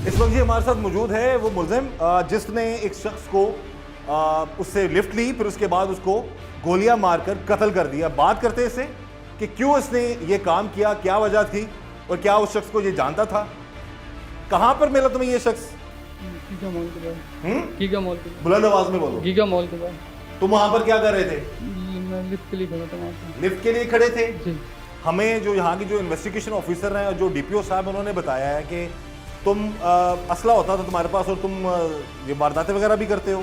इस वक्त ये हमारे साथ मौजूद है वो मुलजिम जिसने एक शख्स को उससे लिफ्ट ली, फिर उसके बाद उसको गोलियां मारकर कत्ल कर दिया। बात करते हैं इससे कि क्यों इसने ये काम किया, क्या वजह थी और क्या उस शख्स को ये जानता था। कहां पर मिला तुम्हें ये शख्स? गीगा मॉल के बाद। गीगा मॉल के बाद। बुलंद आवाज में बोलो। गीगा मॉल के बाद। तुम वहां पर क्या कर रहे थे? मैं लिफ्ट के लिए खड़ा था वहाँ पे। लिफ्ट के लिए खड़े थे? जी। हमें जो यहाँ की जो इन्वेस्टिगेशन ऑफिसर हैं और जो डीपीओ साहब उन्होंने बताया है कि तुम असला होता था तुम्हारे पास और तुम ये वारदातें वगैरह भी करते हो।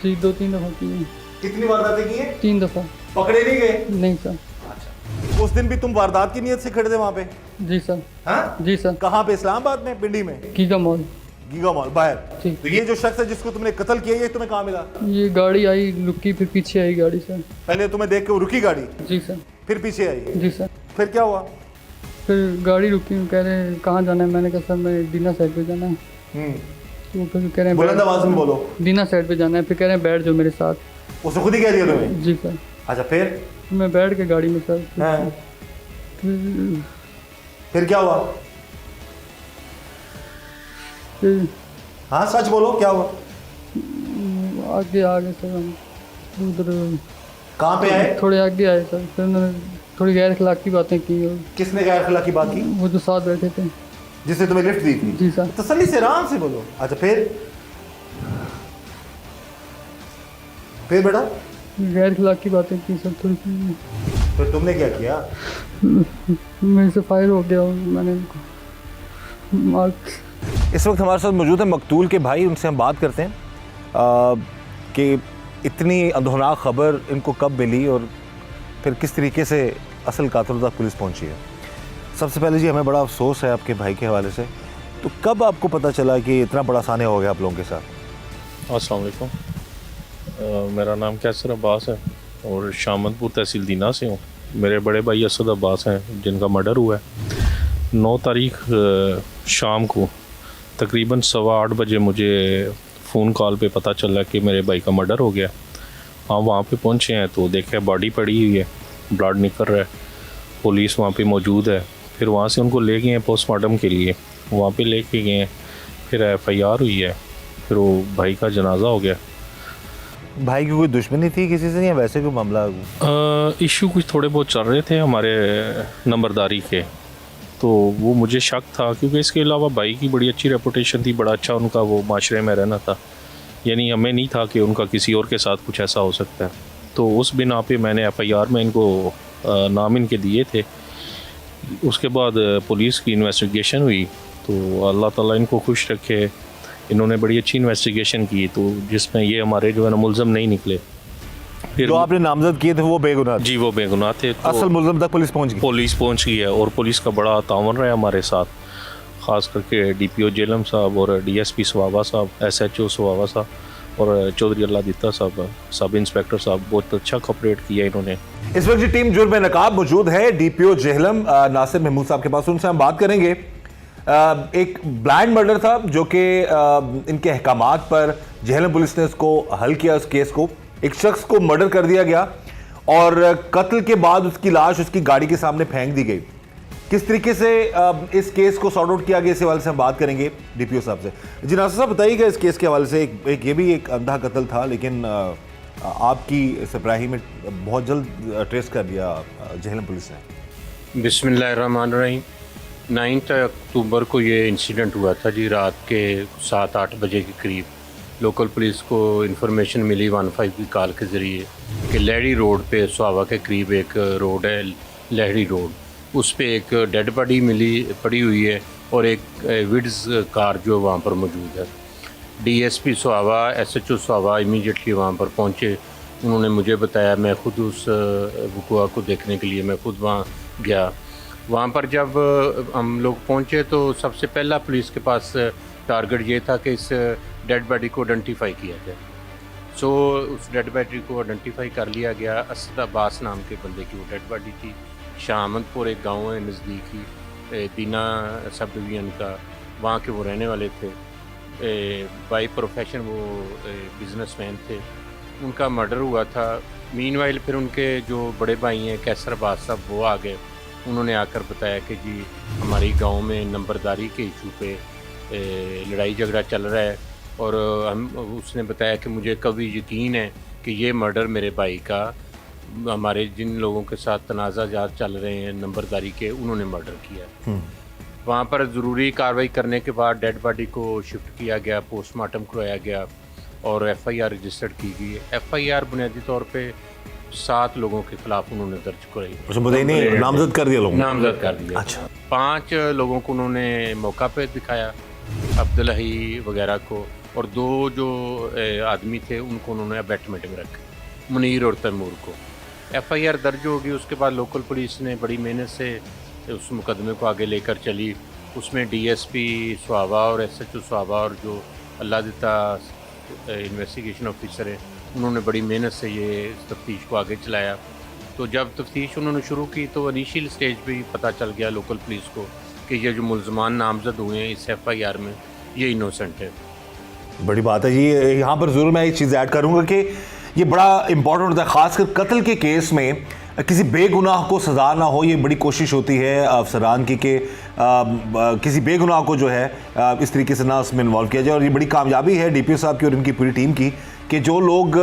जी 2-3 दफ़ा की है। कितनी वारदातें की हैं? 3 दफ़ा। पकड़े नहीं गए? नहीं सर। अच्छा, उस दिन भी तुम वारदात की नीयत से खड़े थे वहाँ पे? जी सर। हाँ? जी सर। कहाँ पे? इस्लामाबाद में, पिंडी में? Giga mall. गीगा मॉल बाहर। जी। तो ये जो शख्स है जिसको तुमने कत्ल किया ये तुम्हें कहाँ मिला? ये गाड़ी आई, रुकी, फिर पीछे आई गाड़ी सर। पहले तुम्हें देख के वो रुकी गाड़ी, जी सर। फिर पीछे आई, जी सर। फिर क्या हुआ? फिर गाड़ी रुकी, कह रहे हैं कहाँ जाना है। मैंने कहा सर मैं दीना साइड पे जाना है। तो फिर कह रहे हैं बुलंद आवाज में बोलो। दीना साइड पे जाना है। फिर कह रहे हैं बैठ जाओ मेरे साथ। उसने खुद ही कह दिया तुम्हें? जी सर। अच्छा, फिर? मैं बैठ के गाड़ी में सर। हाँ। फिर क्या हुआ? फिर हाँ सच बोलो, क्या हुआ? आगे सर हम उधर कहाँ पे आए? थोड़े आगे आए सर। फिर उन्होंने थोड़ी गैर अखलाकी बातें की। और किसने गैर अखलाकी बात की? वो जो साथ बैठे थे। जिसने तुम्हें लिफ्ट दी थी? जी सर। तसल्ली से आराम से बोलो। अच्छा, फिर बेटा? गैर अखलाकी बातें की सर थोड़ी सी। फिर तुमने क्या किया? मेरे से फायर हो गया और मैंने उनको मार। इस वक्त हमारे साथ मौजूद है मकतूल के भाई, उनसे हम बात करते हैं कि इतनी अंधोनाक खबर इनको कब मिली और फिर किस तरीके से असल कातिल तक पुलिस पहुंची है। सबसे पहले जी हमें बड़ा अफसोस है आपके भाई के हवाले से, तो कब आपको पता चला कि इतना बड़ा सान्या हो गया आप लोगों के साथ? अस्सलाम वालेकुम, मेरा नाम कैसर अब्बास है और शामतपुर तहसील दीना से हूँ। मेरे बड़े भाई असद अब्बास हैं जिनका मर्डर हुआ है 9 तारीख शाम को तकरीबन 8:15 बजे मुझे फ़ोन कॉल पे पता चला कि मेरे भाई का मर्डर हो गया। हम वहाँ पे पहुँचे हैं तो देखे बॉडी पड़ी हुई है, ब्लड निकल रहा है, पुलिस वहाँ पे मौजूद है। फिर वहाँ से उनको ले गए हैं पोस्टमार्टम के लिए, वहाँ पे लेके गए हैं, फिर FIR हुई है, फिर वो भाई का जनाजा हो गया। भाई की कोई दुश्मनी थी किसी से या वैसे कोई मामला? इशू कुछ थोड़े बहुत चल रहे थे हमारे नंबरदारी के, तो वो मुझे शक था क्योंकि इसके अलावा भाई की बड़ी अच्छी रेपुटेशन थी, बड़ा अच्छा उनका वो माशरे में रहना था, यानी हमें नहीं था कि उनका किसी और के साथ कुछ ऐसा हो सकता है। तो उस बिना पे मैंने FIR में इनको नाम इनके दिए थे। उसके बाद पुलिस की इन्वेस्टिगेशन हुई तो अल्लाह ताला इनको खुश रखे, इन्होंने बड़ी अच्छी इन्वेस्टिगेशन की, तो जिसमें ये हमारे जो है ना मुल्ज़म नहीं निकले। फिर जो आपने नामजद किए थे वो बेगुनाह? जी वो बेगुनाह थे। तो असल मुल्ज़म तक पुलिस पहुंच गई है और पुलिस का बड़ा तावन रहा हमारे साथ, ख़ास करके DPO जेलम साहब और DSP स्वाबा साहब, SHO स्वाबा साहब और चौधरी अल्लाह दिता साहब, सब इंस्पेक्टर साहब, बहुत अच्छा कोऑपरेट किया इन्होंने। इस वक्त टीम जुर्म नकाब मौजूद है DPO जेहलम नासिर महमूद साहब के पास, उनसे हम बात करेंगे। एक ब्लाइंड मर्डर था जो कि इनके अहकामात पर जेहलम पुलिस ने उसको हल किया। उस केस को एक शख्स को मर्डर कर दिया गया और कत्ल के बाद उसकी लाश उसकी गाड़ी के सामने फेंक दी गई। किस तरीके से इस केस को सॉर्ट आउट किया गया इस हवाले से हम बात करेंगे DPO साहब से। जी नासिर साहब बताइएगा इस केस के हवाले से। एक ये भी एक अंधा कत्ल था, लेकिन आपकी सरबराही में बहुत जल्द ट्रेस कर लिया जेहलम पुलिस ने। बिस्मिल्लाहिर्रहमानिर्रहीम। 9 अक्टूबर को ये इंसिडेंट हुआ था जी, रात के 7-8 बजे के करीब लोकल पुलिस को इन्फॉर्मेशन मिली 15 की कॉल के ज़रिए कि लहड़ी रोड पे सुहावा के करीब एक रोड है लहड़ी रोड, उस पे एक डेड बॉडी पड़ी हुई है और एक विड्स कार जो वहाँ पर मौजूद है। DSP सुहावा, SHO सुहावा इमीडिएटली वहाँ पर पहुँचे। उन्होंने मुझे बताया, मैं ख़ुद उस वक़ुआ को देखने के लिए मैं ख़ुद वहाँ गया। वहाँ पर जब हम लोग पहुँचे तो सबसे पहला पुलिस के पास टारगेट ये था कि इस डेड बॉडी को आइडेंटिफाई किया जाए। सो उस डेड बॉडी को आइडेंटिफाई कर लिया गया। असद अब्बास नाम के बंदे की वो डेड बॉडी थी। शामतपुर एक गांव है नज़दीकी दीना सब डिवीज़न का, वहाँ के वो रहने वाले थे। बाय प्रोफेशन वो बिजनेसमैन थे। उनका मर्डर हुआ था। मीनवाइल फिर उनके जो बड़े भाई हैं कैसर अब्बास साहब, वो आ गए। उन्होंने आकर बताया कि जी हमारी गांव में नंबरदारी के इशू पे लड़ाई झगड़ा चल रहा है और उसने बताया कि मुझे कभी यकीन है कि ये मर्डर मेरे भाई का हमारे जिन लोगों के साथ तनाज़ात चल रहे हैं नंबरदारी के, उन्होंने मर्डर किया। वहाँ पर ज़रूरी कार्रवाई करने के बाद डेड बॉडी को शिफ्ट किया गया, पोस्टमार्टम करवाया गया और FIR रजिस्टर्ड की गई। FIR बुनियादी तौर पे 7 लोगों के खिलाफ उन्होंने दर्ज कराई। मुद्दई ने नामजद कर दिया लोगों ने? नामजद कर दिया। अच्छा। 5 लोगों को उन्होंने मौका पे दिखाया, अब्दुल्लाही वगैरह को, और 2 जो आदमी थे उनको उन्होंने अबैटमेंट में रखा, मुनीर और तैमूर को। FIR दर्ज होगी। उसके बाद लोकल पुलिस ने बड़ी मेहनत से उस मुकदमे को आगे लेकर चली। उसमें DSP स्वाबा और SHO स्वाबा और जो अल्लाह दिता इन्वेस्टिगेशन ऑफिसर है, उन्होंने बड़ी मेहनत से ये तफ्तीश को आगे चलाया। तो जब तफ्तीश उन्होंने शुरू की तो इनिशियल स्टेज पे ही पता चल गया लोकल पुलिस को कि ये जो मुल्ज़मान नामजद हुए हैं इस FIR में, ये इनोसेंट है। बड़ी बात है जी। यहाँ पर ज़रूर मैं एक चीज़ ऐड करूँगा कि ये बड़ा इंपॉर्टेंट होता है, ख़ासकर कत्ल के केस में किसी बेगुनाह को सज़ा ना हो। ये बड़ी कोशिश होती है अफसरान की कि किसी बेगुनाह को जो है इस तरीके से ना उसमें इन्वॉल्व किया जाए। और ये बड़ी कामयाबी है DPO साहब की और इनकी पूरी टीम की कि जो लोग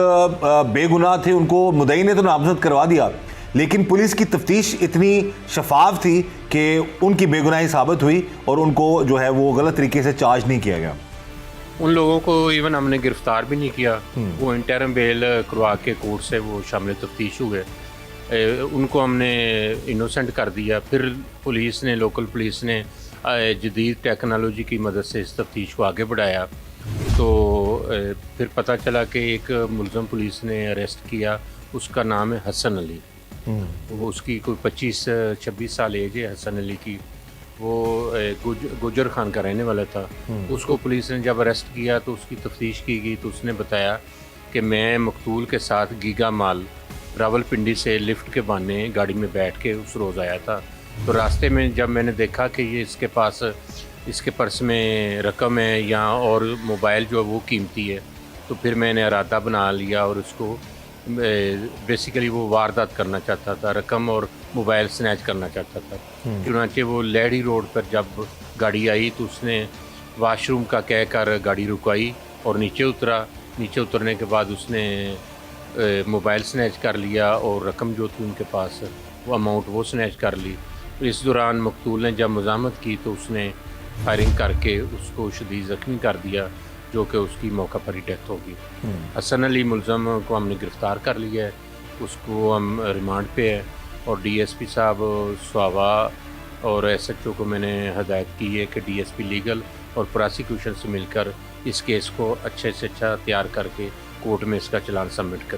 बेगुनाह थे उनको मुद्दई ने तो नामजद करवा दिया, लेकिन पुलिस की तफ्तीश इतनी शफाफ थी कि उनकी बेगुनाही साबित हुई और उनको जो है वो गलत तरीके से चार्ज नहीं किया गया। उन लोगों को इवन हमने गिरफ्तार भी नहीं किया। वो इंटरम बेल करवा के कोर्ट से वो शामिल तफ्तीश हुए, उनको हमने इनोसेंट कर दिया। फिर पुलिस ने, लोकल पुलिस ने जदीद टेक्नोलॉजी की मदद से इस तफ्तीश को आगे बढ़ाया। तो फिर पता चला कि एक मुलज़म पुलिस ने अरेस्ट किया, उसका नाम है हसन अली। वो उसकी कोई 25-26 साल एज है हसन अली की। वो गुजर खान का रहने वाला था। उसको पुलिस ने जब अरेस्ट किया तो उसकी तफ्तीश की गई तो उसने बताया कि मैं मकतूल के साथ गीगा माल रावलपिंडी से लिफ्ट के बहाने गाड़ी में बैठ के उस रोज़ आया था। तो रास्ते में जब मैंने देखा कि ये इसके पास इसके पर्स में रकम है या और मोबाइल जो है वो कीमती है, तो फिर मैंने इरादा बना लिया और उसको बेसिकली वो वारदात करना चाहता था, रकम और मोबाइल स्नैच करना चाहता था। चुनांचे वो लेडी रोड पर जब गाड़ी आई तो उसने वाशरूम का कहकर गाड़ी रुकवाई और नीचे उतरा। नीचे उतरने के बाद उसने मोबाइल स्नैच कर लिया और रकम जो थी उनके पास वो अमाउंट वो स्नैच कर ली। तो इस दौरान मकतूल ने जब मज़ामत की तो उसने फायरिंग करके उसको शदीद ज़ख्मी कर दिया, जो कि उसकी मौका पर ही डेथ होगी। हसन अली मुलज़म को हमने गिरफ़्तार कर लिया है, उसको हम रिमांड पे है और DSP साहब स्वाबा और SHO को मैंने हदायत की है कि DSP लीगल और प्रोसिक्यूशन से मिलकर इस केस को अच्छे से अच्छा तैयार करके कोर्ट में इसका चालान सबमिट करें।